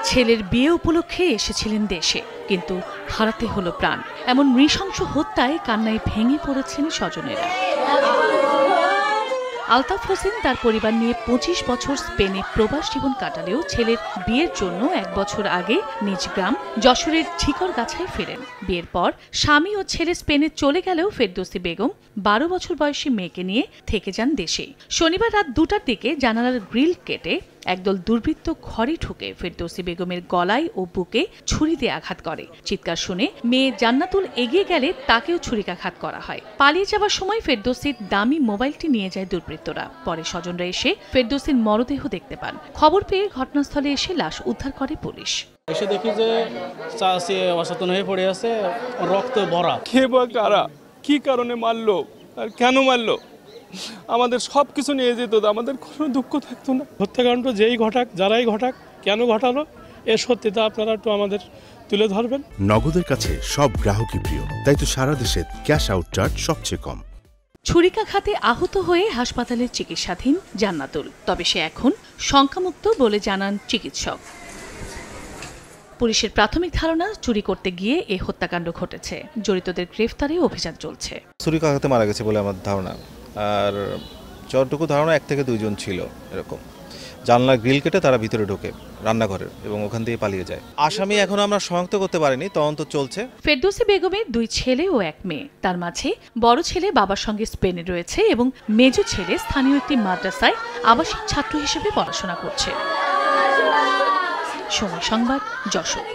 ছেলের বিয়ে উপলক্ষে এসেছিলেন দেশে, কিন্তু হারাতে হলো প্রাণ। এমন নৃশংস হত্যায় কান্নায় ভেঙে পড়েছেন স্বজনেরা। আলতাফ হোসেন তার পরিবার নিয়ে ২৫ বছর স্পেনে প্রবাস জীবন কাটালেও ছেলের বিয়ের জন্য ১ বছর আগে নিজ গ্রাম যশোরের ঝিকরগাছায় ফেরেন। বিয়ের পর স্বামী ও ছেলে স্পেনে চলে গেলেও ফেরদৌসী বেগম ১২ বছর বয়সী মেয়েকে নিয়ে থেকে যান দেশে। শনিবার রাত ২টার দিকে জানালার গ্রিল কেটে একদল দুর্বৃত্ত ঘরে ঢুকে ফেরদৌসী বেগমের গলায় ও বুকে ছুরি দিয়ে আঘাত করে। চিৎকার শুনে মেয়ে জান্নাতুল এগিয়ে গেলে তাকেও ছুরিকাঘাত করা হয়। পালিয়ে যাওয়ার সময় ফেরদৌসীর দামি মোবাইলটি নিয়ে যায় দুর্বৃত্তরা। পরে স্বজনরা এসে ফেরদৌসীর মরদেহ দেখতে পান। খবর পেয়ে ঘটনাস্থলে এসে লাশ উদ্ধার করে পুলিশ। এসে দেখি যে চাচি অচেতন হয়ে পড়ে আছে, রক্ত ভরা। কে বা কারা, কি কারণে মারলো আর কেন মারলো, আমাদের সব কিছু নিয়ে যেত, আমাদের কোনো দুঃখ থাকতো না। হত্যাকাণ্ড যেই ঘটাক, যারাই ঘটাক, কেন ঘটালো, এর সত্যিটা আপনারা একটু আমাদের তুলে ধরবেন। নগদের কাছে সব গ্রাহকই প্রিয়, তাই তো সারা দেশে ক্যাশ আউট চার্জ সবচেয়ে কম। ছুরিকাঘাতে আহত হয়ে হাসপাতালে চিকিৎসাধীন জান্নাতুল, তবে সে এখন শঙ্কামুক্ত বলে জানান চিকিৎসক। পুলিশের প্রাথমিক ধারণা, চুরি করতে গিয়ে এই হত্যাকাণ্ড ঘটেছে। জড়িতদের গ্রেফতারে অভিযান চলছে। ছুরিকাঘাতে মারা গেছে বলে আমার ধারণা, আর যতটুকু ধারণা ১ থেকে ২ জন ছিল এরকম। জানলার গ্রিল কেটে তারা ভিতরে ঢোকে রান্নাঘরের এবং ওখান থেকে পালিয়ে যায়। আসামি এখন আমরা শনাক্ত করতে পারিনি, তদন্ত চলছে। ফেরদৌসী বেগমের ২ ছেলে ও ১ মেয়ে। তার মাঝে বড় ছেলে বাবার সঙ্গে স্পেনে রয়েছে এবং মেজো ছেলে স্থানীয় একটি মাদ্রাসায় আবাসিক ছাত্র হিসেবে পড়াশোনা করছে। সময় সংবাদ, যশোর।